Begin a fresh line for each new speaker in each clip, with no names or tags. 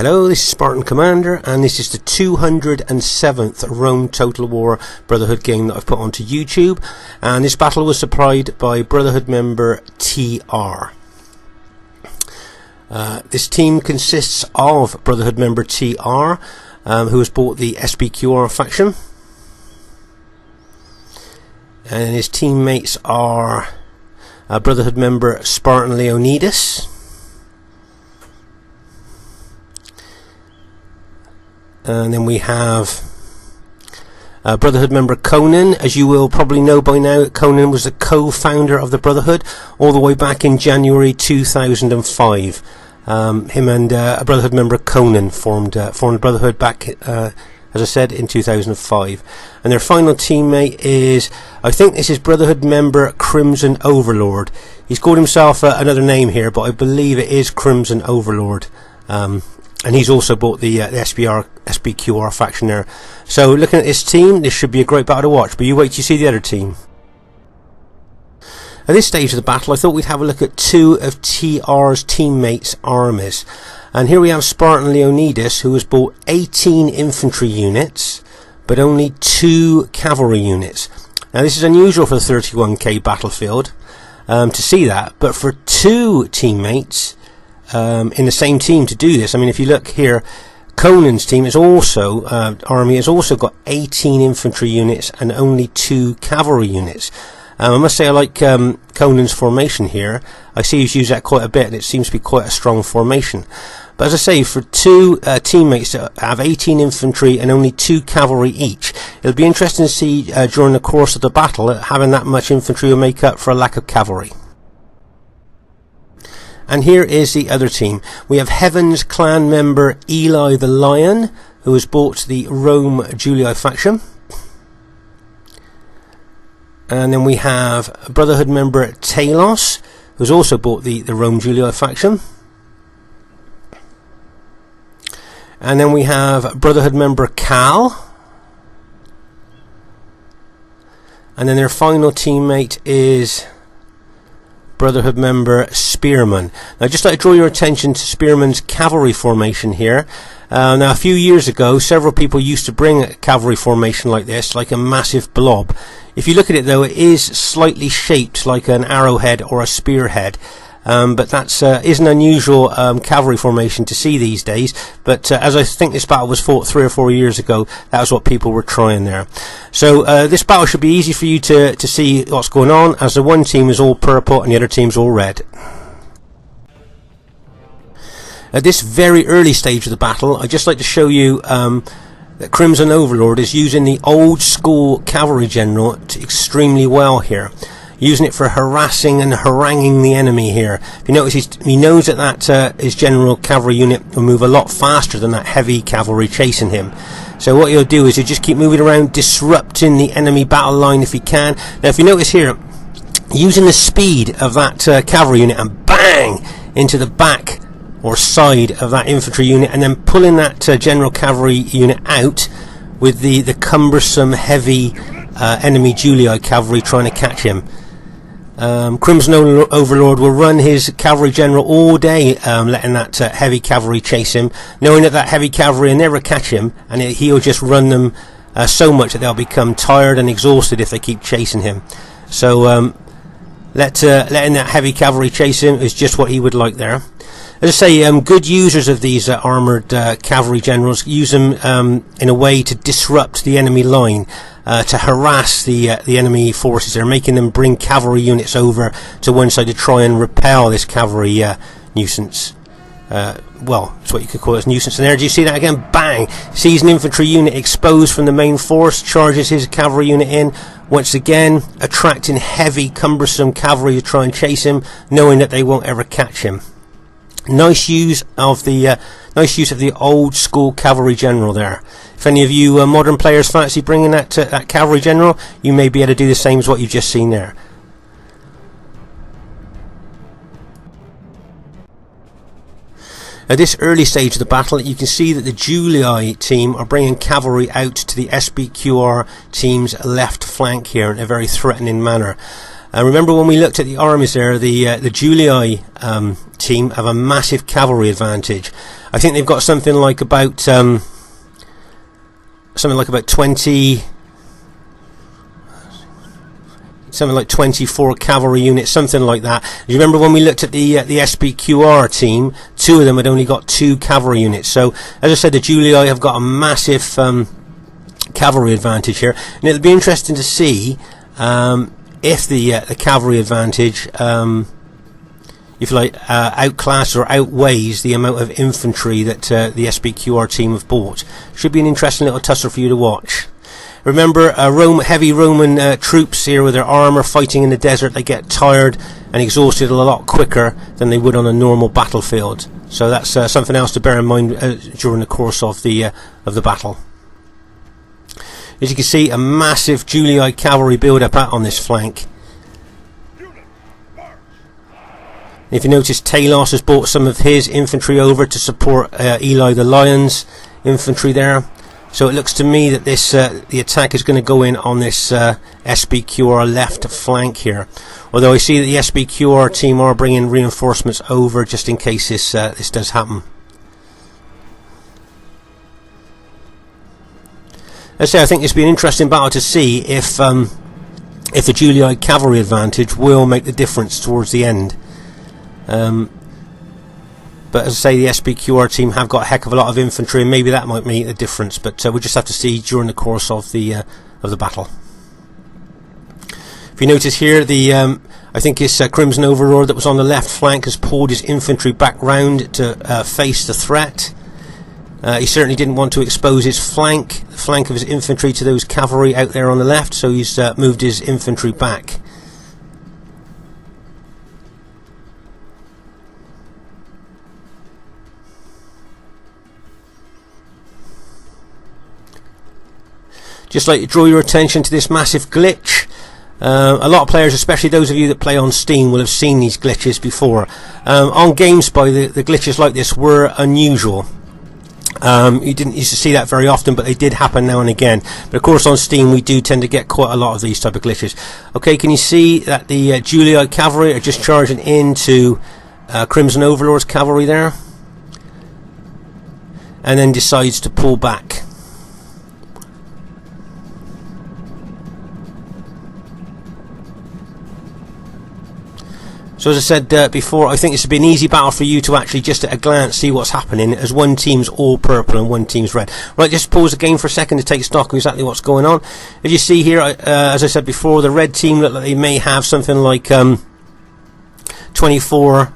Hello, this is Spartan Commander, and this is the 207th Rome Total War Brotherhood game that I've put onto YouTube, and this battle was supplied by Brotherhood member TR. This team consists of Brotherhood member TR, who has bought the SPQR faction, and his teammates are Brotherhood member Spartan Leonidas, and then we have Brotherhood member Conan. As you will probably know by now, Conan was the co-founder of the Brotherhood all the way back in January 2005. Him and a Brotherhood member Conan formed the Brotherhood back, as I said, in 2005. And their final teammate is, I think this is Brotherhood member Crimson Overlord. He's called himself another name here, but I believe it is Crimson Overlord. And he's also bought the SPQR faction there. So looking at this team, this should be a great battle to watch, but you wait till you see the other team. At this stage of the battle, I thought we'd have a look at two of TR's teammates' armies. And here we have Spartan Leonidas, who has bought 18 infantry units, but only 2 cavalry units. Now this is unusual for the 31k battlefield to see that, but for 2 teammates in the same team to do this, I mean, if you look here, Conan's team is also army has also got 18 infantry units and only 2 cavalry units. I must say I like Conan's formation here. I see he's used that quite a bit, and it seems to be quite a strong formation. But as I say, for 2 teammates that have 18 infantry and only 2 cavalry each, it'll be interesting to see during the course of the battle that having that much infantry will make up for a lack of cavalry. And here is the other team. We have Heaven's clan member Eli the Lion, who has bought the Rome Julii faction. And then we have Brotherhood member Talos, who's also bought the Rome Julii faction. And then we have Brotherhood member Cal. And then their final teammate is Brotherhood member Spearman. Now I'd just like to draw your attention to Spearman's cavalry formation here. Now a few years ago, several people used to bring a cavalry formation like this, like a massive blob. If you look at it though, it is slightly shaped like an arrowhead or a spearhead. But that's is an unusual cavalry formation to see these days. But as I think this battle was fought 3 or 4 years ago, that was what people were trying there. So this battle should be easy for you to see what's going on, as the one team is all purple and the other team's all red. At this very early stage of the battle, I'd just like to show you that Crimson Overlord is using the old school cavalry general extremely well here, using it for harassing and haranguing the enemy here. If you notice, he knows that his general cavalry unit will move a lot faster than that heavy cavalry chasing him. So what he'll do is he'll just keep moving around, disrupting the enemy battle line if he can. Now if you notice here, using the speed of that cavalry unit and bang into the back or side of that infantry unit, and then pulling that general cavalry unit out with the cumbersome heavy enemy Julii cavalry trying to catch him. Crimson Overlord will run his cavalry general all day, letting that heavy cavalry chase him, knowing that heavy cavalry will never catch him, and he'll just run them so much that they'll become tired and exhausted if they keep chasing him. So letting that heavy cavalry chase him is just what he would like there. As I say, good users of these armoured cavalry generals use them in a way to disrupt the enemy line, to harass the enemy forces. They're making them bring cavalry units over to one side to try and repel this cavalry nuisance. Well, it's what you could call it, nuisance. And there, do you see that again? Bang! Sees an infantry unit exposed from the main force, charges his cavalry unit in, once again attracting heavy, cumbersome cavalry to try and chase him, knowing that they won't ever catch him. Nice use of the old school cavalry general there. If any of you modern players fancy bringing that cavalry general, you may be able to do the same as what you've just seen there. At this early stage of the battle, you can see that the Julii team are bringing cavalry out to the SPQR team's left flank here in a very threatening manner. Remember when we looked at the armies there, the Julii team have a massive cavalry advantage. I think they've got something like about 24 cavalry units, something like that. You remember when we looked at the SPQR team, 2 of them had only got 2 cavalry units. So as I said, the Julii have got a massive cavalry advantage here, and it'll be interesting to see if the cavalry advantage, if you like, outclasses or outweighs the amount of infantry that the SPQR team have bought. Should be an interesting little tussle for you to watch. Remember, heavy Roman troops here with their armour fighting in the desert, they get tired and exhausted a lot quicker than they would on a normal battlefield. So that's something else to bear in mind during the course of the battle. As you can see, a massive Julii cavalry build-up on this flank. If you notice, Talos has brought some of his infantry over to support Eli the Lion's infantry there. So it looks to me that this the attack is going to go in on this SPQR left flank here. Although I see that the SPQR team are bringing reinforcements over just in case this does happen. Let's say I think it's been an interesting battle to see if the Julii cavalry advantage will make the difference towards the end. But as I say, the SPQR team have got a heck of a lot of infantry, and maybe that might make the difference. But we'll just have to see during the course of the battle. If you notice here, I think it's Crimson Overlord that was on the left flank has pulled his infantry back round to face the threat. He certainly didn't want to expose the flank of his infantry to those cavalry out there on the left, so he's moved his infantry back. Just like to draw your attention to this massive glitch. A lot of players, especially those of you that play on Steam, will have seen these glitches before. On GameSpy, the glitches like this were unusual. You didn't used to see that very often, but they did happen now and again. But of course on Steam we do tend to get quite a lot of these type of glitches. Okay, can you see that the Julii cavalry are just charging into Crimson Overlord's cavalry there? And then decides to pull back. So as I said before, I think this would be an easy battle for you to actually just at a glance see what's happening, as one team's all purple and one team's red. Right, just pause the game for a second to take stock of exactly what's going on. As you see here, as I said before, the red team look like they may have something like 24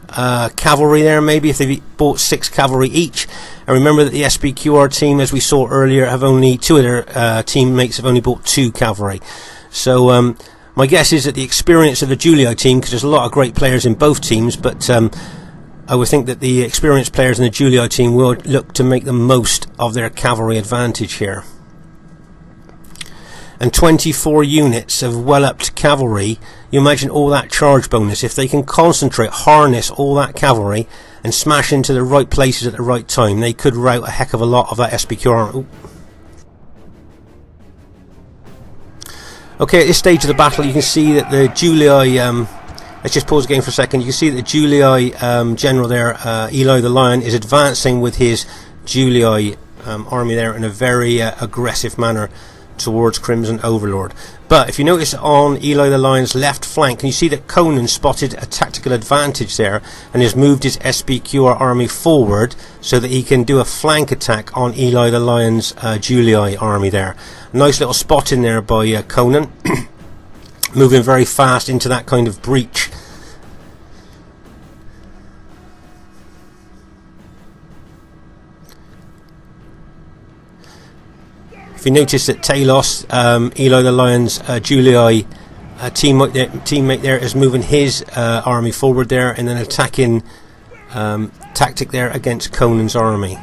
cavalry there, maybe, if they bought 6 cavalry each. And remember that the SPQR team, as we saw earlier, have only 2 of their teammates have only bought 2 cavalry. So my guess is that the experience of the Julii team, because there's a lot of great players in both teams, but I would think that the experienced players in the Julii team will look to make the most of their cavalry advantage here. And 24 units of well-upped cavalry, you imagine all that charge bonus. If they can concentrate, harness all that cavalry and smash into the right places at the right time, they could rout a heck of a lot of that SPQR. Ooh. Okay, at this stage of the battle you can see that the Julii, let's just pause the game for a second, you can see that the Julii general there, Eli the Lion, is advancing with his Julii army there in a very aggressive manner towards Crimson Overlord. But if you notice on Eli the Lion's left flank, can you see that Conan spotted a tactical advantage there and has moved his SPQR army forward so that he can do a flank attack on Eli the Lion's Julii army there. Nice little spot in there by Conan, moving very fast into that kind of breach. If you notice that Talos, Eli the Lion's Julii teammate there, is moving his army forward there in an attacking tactic there against Conan's army.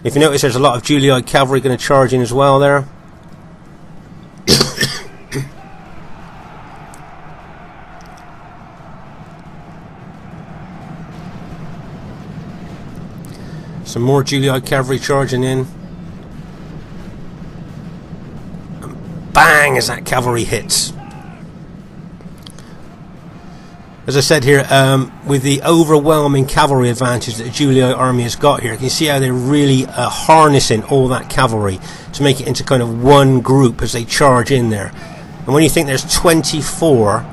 If you notice, there's a lot of Julii cavalry going to charge in as well there. Some more Julii cavalry charging in. Bang, as that cavalry hits. As I said here, with the overwhelming cavalry advantage that the Julii army has got here, you can see how they're really harnessing all that cavalry to make it into kind of one group as they charge in there. And when you think there's 24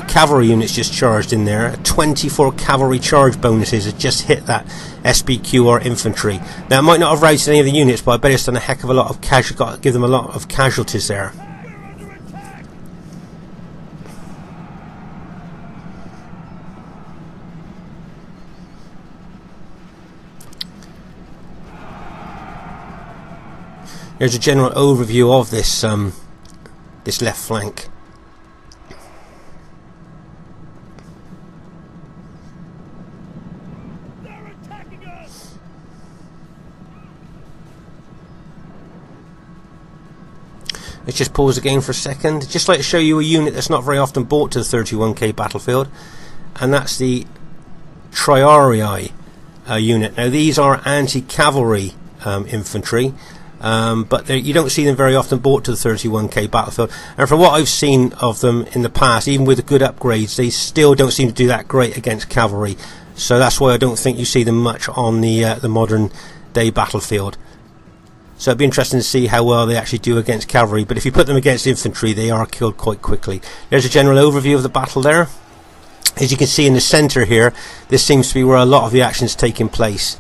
cavalry units just charged in there, 24 cavalry charge bonuses have just hit that SPQR infantry. Now it might not have routed any of the units, but I bet it's done a heck of a lot of got to give them a lot of casualties there. Here's a general overview of this this left flank.
They're attacking us.
Let's just pause the game for a second. Just like to show you a unit that's not very often brought to the 31k battlefield, and that's the Triarii unit. Now these are anti-cavalry infantry. But you don't see them very often brought to the 31k battlefield, and from what I've seen of them in the past, even with the good upgrades, they still don't seem to do that great against cavalry. So that's why I don't think you see them much on the modern day battlefield. So it'd be interesting to see how well they actually do against cavalry, but if you put them against infantry, they are killed quite quickly. There's a general overview of the battle there. As you can see in the centre here, this seems to be where a lot of the action's taking place.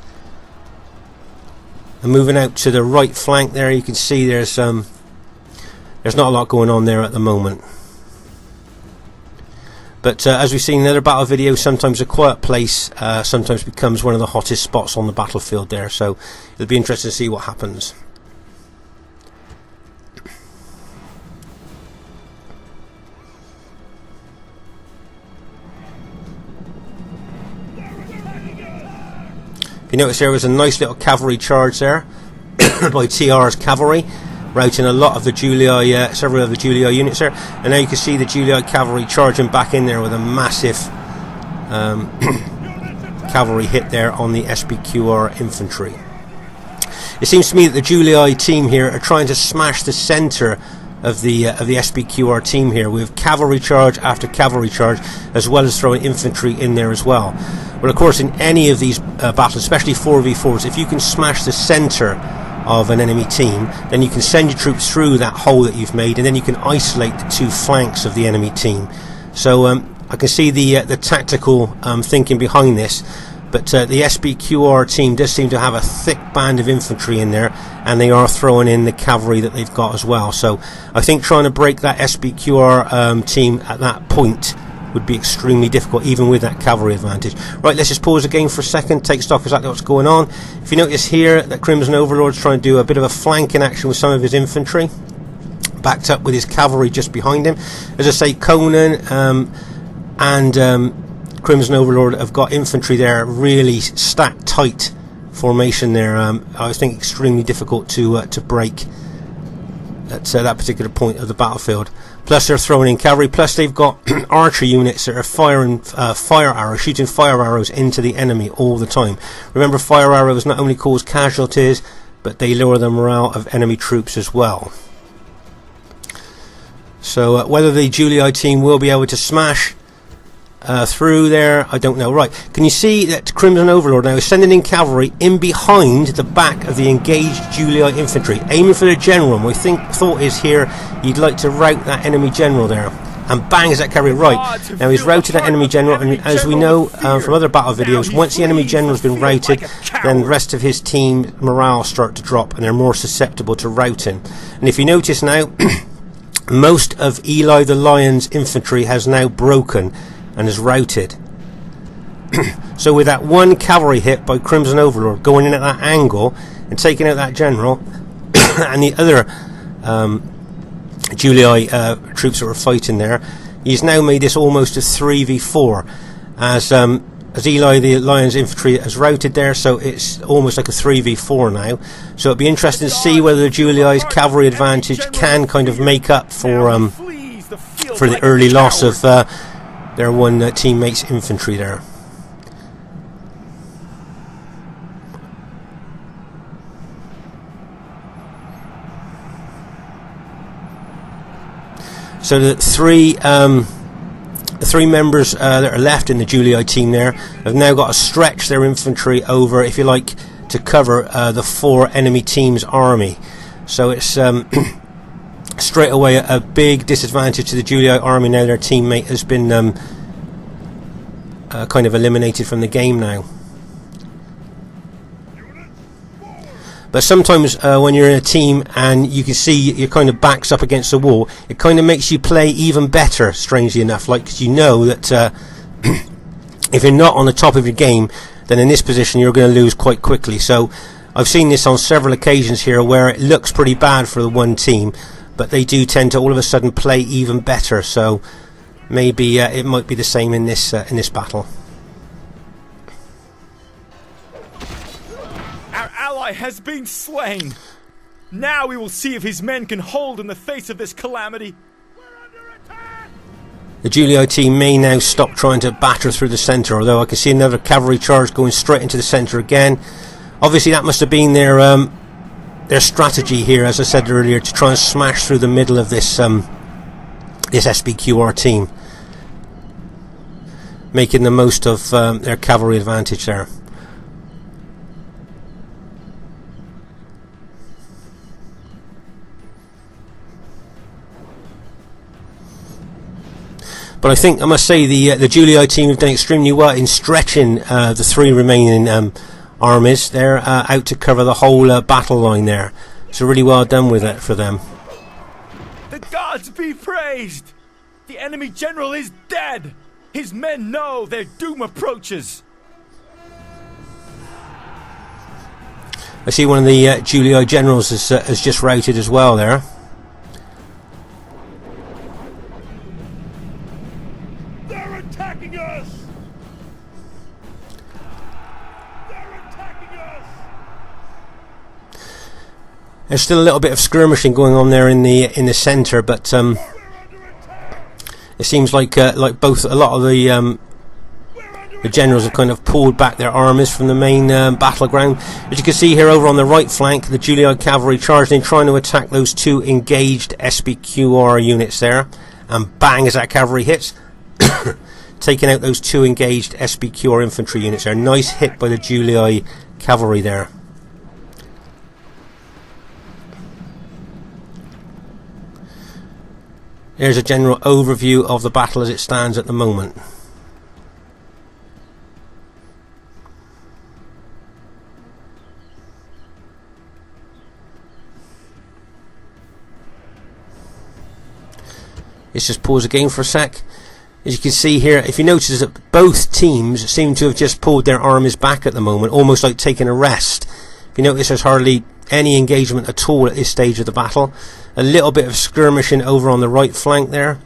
And moving out to the right flank there, you can see there's not a lot going on there at the moment. But as we've seen in other battle videos, sometimes a quiet place sometimes becomes one of the hottest spots on the battlefield there. So it'll be interesting to see what happens. You notice there was a nice little cavalry charge there by TR's cavalry, routing a lot of the Julii, several of the Julii units there, and now you can see the Julii cavalry charging back in there with a massive cavalry hit there on the SPQR infantry. It seems to me that the Julii team here are trying to smash the centre of the SPQR team here with cavalry charge after cavalry charge, as well as throwing infantry in there as well. Well, of course, in any of these battles, especially 4v4s, if you can smash the centre of an enemy team, then you can send your troops through that hole that you've made, and then you can isolate the two flanks of the enemy team. So I can see the tactical thinking behind this, but the SPQR team does seem to have a thick band of infantry in there, and they are throwing in the cavalry that they've got as well. So I think trying to break that SPQR team at that point would be extremely difficult, even with that cavalry advantage. Right, let's just pause the game for a second, take stock exactly what's going on. If you notice here that Crimson Overlord's trying to do a bit of a flanking action with some of his infantry, backed up with his cavalry just behind him. As I say, Conan and Crimson Overlord have got infantry there, really stacked tight formation there. I think extremely difficult to break at that particular point of the battlefield. Plus they're throwing in cavalry, plus they've got archer units that are firing shooting fire arrows into the enemy all the time. Remember, fire arrows not only cause casualties, but they lower the morale of enemy troops as well. So whether the Julii team will be able to smash through there, I don't know. Right, can you see that Crimson Overlord now is sending in cavalry in behind the back of the engaged Julii infantry, aiming for the general? My thought is here he'd like to rout that enemy general there, and bang is that cavalry right. Now he's routed that enemy general, and as we know from other battle videos, once the enemy general has been routed, then the rest of his team morale start to drop, and they're more susceptible to routing. And if you notice now, most of Eli the Lion's infantry has now broken and is routed. So with that one cavalry hit by Crimson Overlord going in at that angle and taking out that general and the other Julii troops that were fighting there, he's now made this almost a 3v4 as Eli the Lion's infantry has routed there, so it's almost like a 3v4 now. So it'll be interesting to see whether the Julii's cavalry advantage can kind of make up for the early loss of their one teammate's infantry there. So the three members that are left in the Julii team there have now got to stretch their infantry over, if you like, to cover the four enemy team's army. So it's straight away a big disadvantage to the Julii army now. Their teammate has been kind of eliminated from the game now. But sometimes when you're in a team and you can see your kind of backs up against the wall, it kind of makes you play even better, strangely enough. Like, 'cause you know that if you're not on the top of your game, then in this position you're going to lose quite quickly. So I've seen this on several occasions here where it looks pretty bad for the one team, but they do tend to all of a sudden play even better. So maybe it might be the same in this battle.
Has been slain. Now we will see if his men can hold in the face of this calamity.
The Julii team may now stop trying to batter through the centre, although I can see another cavalry charge going straight into the centre again. Obviously that must have been their strategy here, as I said earlier, to try and smash through the middle of this this SPQR team, making the most of their cavalry advantage there. But I think I must say the Julii team have done extremely well in stretching the three remaining armies. They're out to cover the whole battle line there. So really well done with it for them.
The gods be praised! The enemy general is dead! His men know their doom approaches!
I see one of the Julii generals has just routed as well there.
Attacking us! They're attacking us!
There's still a little bit of skirmishing going on there in the centre, but it seems like both a lot of the generals have kind of pulled back their armies from the main battleground. As you can see here over on the right flank, the Julii cavalry charged in, trying to attack those two engaged SPQR units there, and bang, as that cavalry hits, taking out those two engaged SPQR infantry units there. Nice hit by the Julii cavalry there. There's a general overview of the battle as it stands at the moment. Let's just pause again for a sec. As you can see here, if you notice that both teams seem to have just pulled their armies back at the moment, almost like taking a rest. If you notice, there's hardly any engagement at all at this stage of the battle. A little bit of skirmishing over on the right flank there,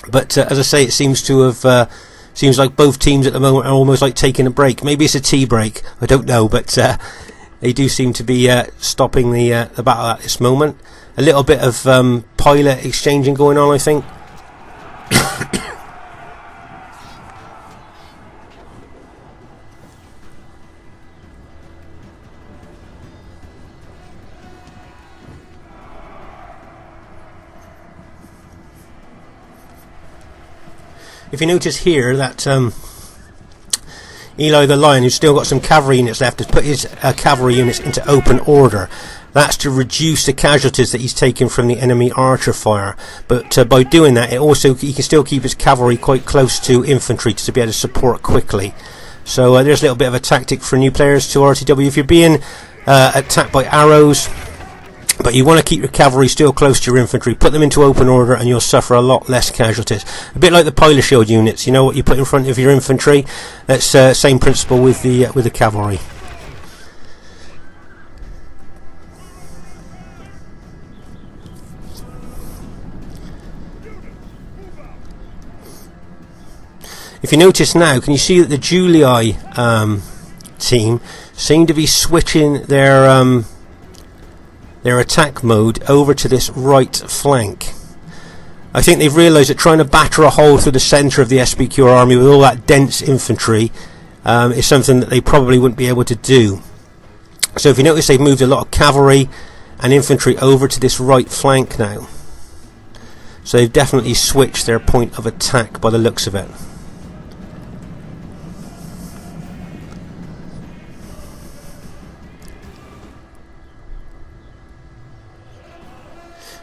but as I say, it seems to have seems like both teams at the moment are almost like taking a break. Maybe it's a tea break, I don't know, but they do seem to be stopping the battle at this moment. A little bit of pilot exchanging going on, I think. If you notice here that Eli the Lion, who's still got some cavalry units left, has put his cavalry units into open order. That's to reduce the casualties that he's taken from the enemy archer fire. But by doing that, he can still keep his cavalry quite close to infantry to be able to support quickly. So there's a little bit of a tactic for new players to RTW. If you're being attacked by arrows, but you want to keep your cavalry still close to your infantry, put them into open order and you'll suffer a lot less casualties. A bit like the pilot shield units, you know what you put in front of your infantry? That's same principle with the cavalry. If you notice now, can you see that the Julii team seem to be switching their attack mode over to this right flank? I think they've realised that trying to batter a hole through the centre of the SPQR army with all that dense infantry is something that they probably wouldn't be able to do. So if you notice, they've moved a lot of cavalry and infantry over to this right flank now. So they've definitely switched their point of attack by the looks of it.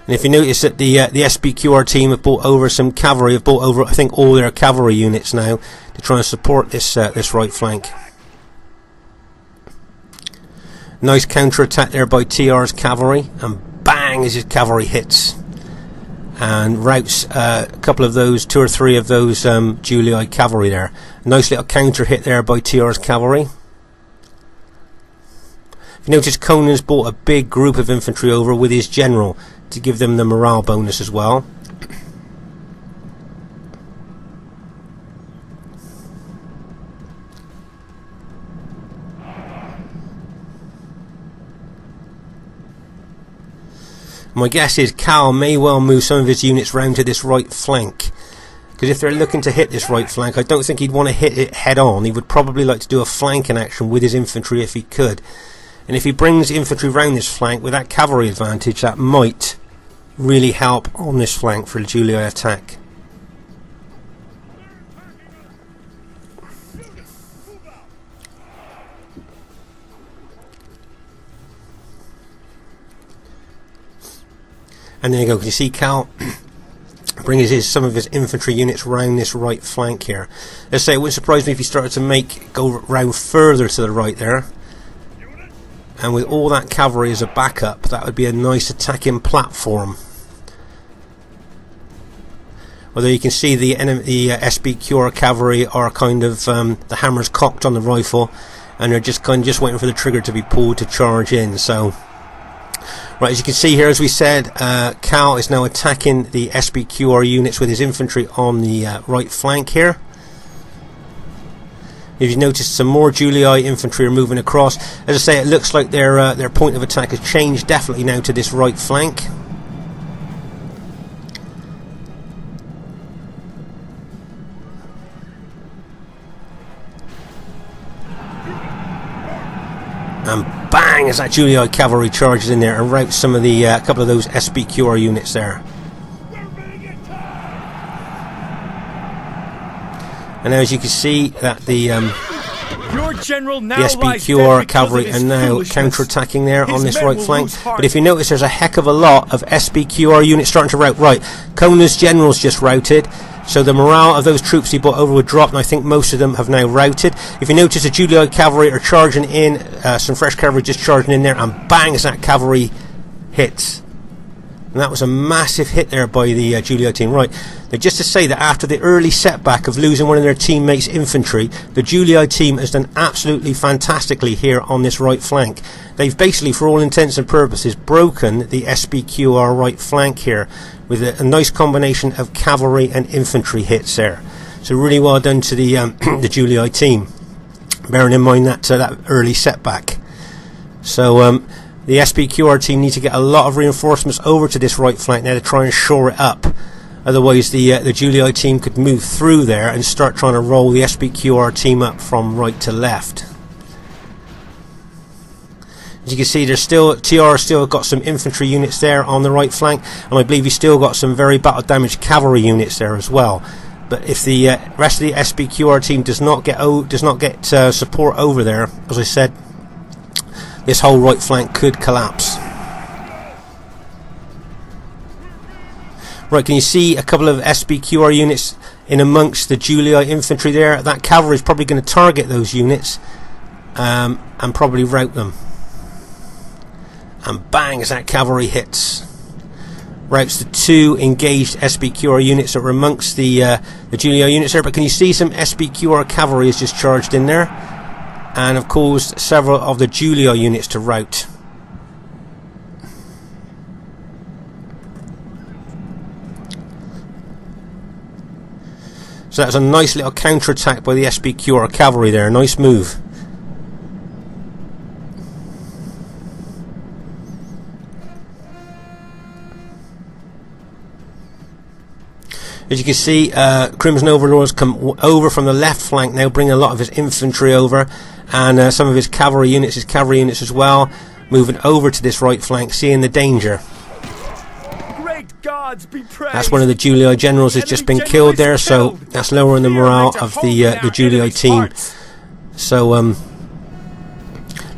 And if you notice that the SPQR team have brought over some cavalry, have brought over I think all their cavalry units now to try and support this this right flank. Nice counter attack there by TR's cavalry, and bang as his cavalry hits and routs a couple of those, 2 or 3 of those Julii cavalry there. Nice little counter hit there by TR's cavalry. If you notice, Conan's brought a big group of infantry over with his general to give them the morale bonus as well. My guess is Cal may well move some of his units round to this right flank, because if they're looking to hit this right flank, I don't think he'd want to hit it head on. He would probably like to do a flanking action with his infantry if he could. And if he brings infantry round this flank with that cavalry advantage, that might really help on this flank for the Julii attack. And there you go. Can you see Cal brings some of his infantry units round this right flank here? Let's say it wouldn't surprise me if he started to go round further to the right there. And with all that cavalry as a backup, that would be a nice attacking platform. Although you can see the SPQR cavalry are kind of the hammers cocked on the rifle, and they're just waiting for the trigger to be pulled to charge in. So, right, as you can see here, as we said, Cal is now attacking the SPQR units with his infantry on the right flank here. If you notice, some more Julii infantry are moving across. As I say, it looks like their point of attack has changed definitely now to this right flank. And bang as that Julii cavalry charges in there and routs some of the couple of those SPQR units there. And now, as you can see, that the SPQR cavalry are now counter-attacking there on this right flank. But if you notice, there's a heck of a lot of SPQR units starting to rout. Right, Conan's general's just routed, so the morale of those troops he brought over would drop, and I think most of them have now routed. If you notice, the Julii cavalry are charging in, some fresh cavalry just charging in there, and bang as that cavalry hits. And that was a massive hit there by the Julii team. Right, now just to say that after the early setback of losing one of their teammates' infantry, the Julii team has done absolutely fantastically here on this right flank. They've basically, for all intents and purposes, broken the SPQR right flank here with a nice combination of cavalry and infantry hits there. So really well done to the the Julii team, bearing in mind that that early setback. So the SPQR team need to get a lot of reinforcements over to this right flank now to try and shore it up. Otherwise the Julii team could move through there and start trying to roll the SPQR team up from right to left. As you can see, there's TR still got some infantry units there on the right flank, and I believe he's still got some very battle damaged cavalry units there as well. But if the rest of the SPQR team does not get support over there, as I said, this whole right flank could collapse. Right, can you see a couple of SPQR units in amongst the Julii infantry there? That cavalry is probably going to target those units and probably rout them. And bang as that cavalry hits. Routs the 2 engaged SPQR units that were amongst the Julii units there. But can you see some SPQR cavalry has just charged in there and have caused several of the Julii units to rout. So that was a nice little counter-attack by the SPQR cavalry there. Nice move. As you can see, Crimson Overlord has come over from the left flank now, bringing a lot of his infantry over, and some of his cavalry units as well, moving over to this right flank, seeing the danger.
Great God! gods be praised.
That's one of the Julii generals has just been killed there, so that's lowering the morale of the Julii team. So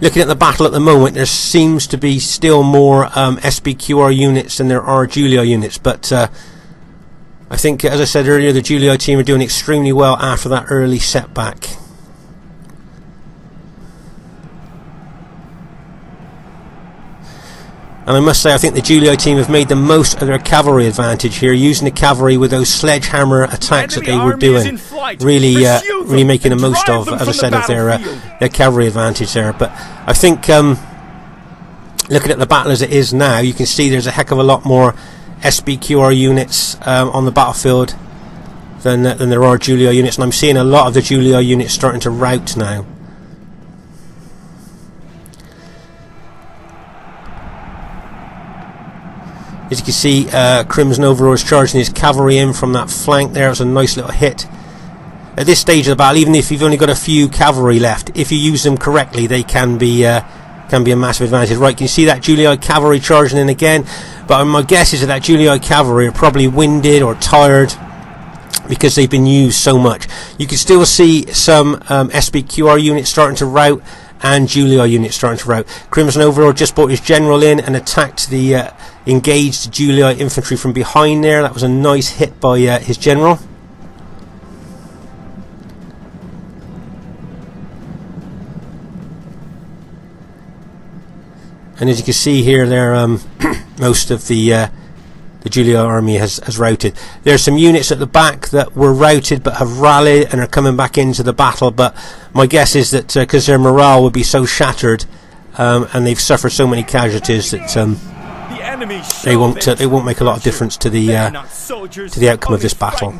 looking at the battle at the moment, there seems to be still more SPQR units than there are Julii units, but I think, as I said earlier, the Julii team are doing extremely well after that early setback. And I must say, I think the Julii team have made the most of their cavalry advantage here, using the cavalry with those sledgehammer attacks that they were doing, really making the most of, as I said, of their cavalry advantage there. But I think, looking at the battle as it is now, you can see there's a heck of a lot more SPQR units on the battlefield than there are Julii units, and I'm seeing a lot of the Julii units starting to rout now. As you can see, Crimson Overlord is charging his cavalry in from that flank there. It's a nice little hit. At this stage of the battle, even if you've only got a few cavalry left, if you use them correctly, they can be a massive advantage. Right, can you see that Julii cavalry charging in again? But my guess is that Julii cavalry are probably winded or tired because they've been used so much. You can still see some SPQR units starting to rout and Julii units starting to rout. Crimson Overlord just brought his general in and attacked the engaged Julii infantry from behind there. That was a nice hit by his general. And as you can see here, there most of the Julii army has routed. There are some units at the back that were routed but have rallied and are coming back into the battle. But my guess is that because their morale would be so shattered and they've suffered so many casualties that they won't make a lot of difference to the outcome of this battle.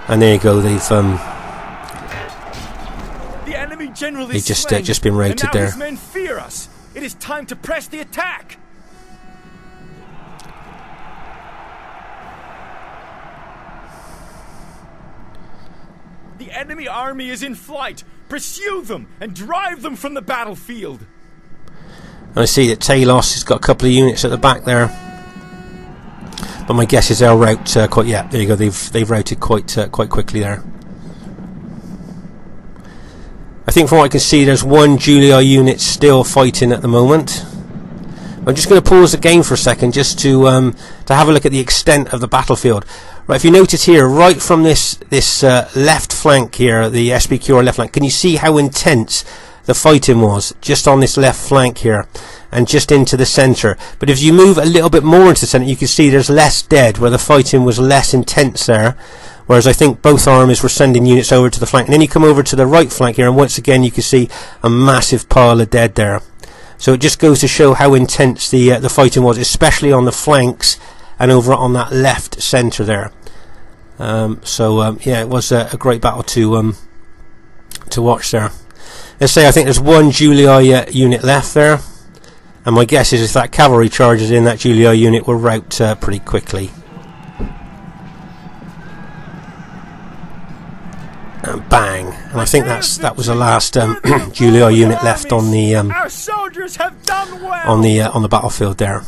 And there you go. They've just been routed there.
His men fear us. It is time to press the attack. The enemy army is in flight. Pursue them and drive them from the battlefield.
I see that Talos has got a couple of units at the back there, but my guess is they'll rout quite. Yeah, there you go. They've routed quite quickly there. I think from what I can see, there's one Julii unit still fighting at the moment. I'm just going to pause the game for a second just to have a look at the extent of the battlefield. Right, if you notice here, right from this left flank here, the SPQR left flank, can you see how intense the fighting was just on this left flank here and just into the centre? But if you move a little bit more into the centre, you can see there's less dead, where the fighting was less intense there. Whereas I think both armies were sending units over to the flank. And then you come over to the right flank here, and once again you can see a massive pile of dead there. So it just goes to show how intense the fighting was, especially on the flanks and over on that left centre there. Yeah, it was a great battle to watch there. Let's say I think there's one Julii unit left there, and my guess is if that cavalry charges in, that Julii unit will rout pretty quickly. And bang! And I think that was the last Julii unit left on the
Our soldiers have done well.
on the battlefield there.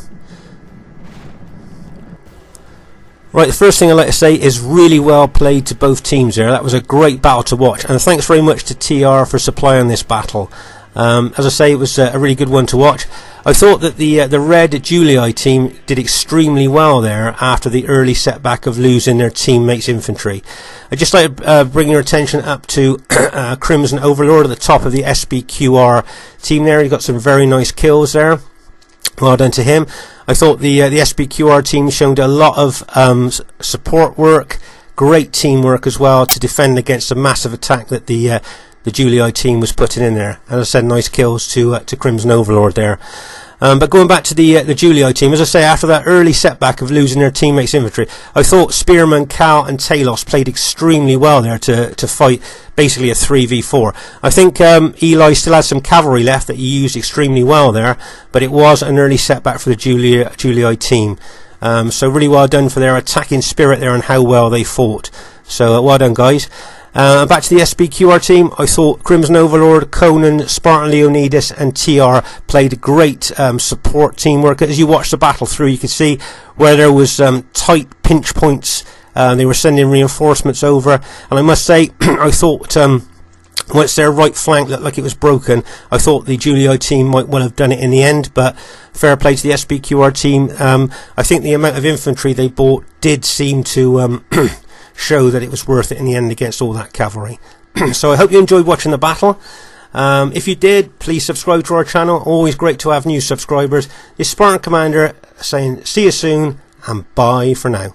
Right, the first thing I'd like to say is really well played to both teams there. That was a great battle to watch, and thanks very much to TR for supplying this battle. As I say, it was a really good one to watch. I thought that the red Julii team did extremely well there after the early setback of losing their teammates' infantry. I'd just like to bring your attention up to Crimson Overlord at the top of the SPQR team there. He got some very nice kills there. Well done to him. I thought the SPQR team showed a lot of support work, great teamwork as well to defend against a massive attack that the Julii team was putting in there. As I said, nice kills to Crimson Overlord there. But going back to the Julii team, as I say, after that early setback of losing their teammates' infantry, I thought Spearman, Cal and Talos played extremely well there to fight basically a 3v4. I think Eli still had some cavalry left that he used extremely well there, but it was an early setback for the Julii team. So really well done for their attacking spirit there and how well they fought. So well done, guys. Back to the SPQR team. I thought Crimson Overlord, Conan, Spartan, Leonidas and TR played great support teamwork. As you watch the battle through, you could see where there was tight pinch points. They were sending reinforcements over, and I must say I thought once their right flank looked like it was broken, I thought the Julii team might well have done it in the end, but fair play to the SPQR team. I think the amount of infantry they bought did seem to show that it was worth it in the end against all that cavalry. So I hope you enjoyed watching the battle. If you did, please subscribe to our channel. Always great to have new subscribers. This Spartan Commander saying see you soon and bye for now.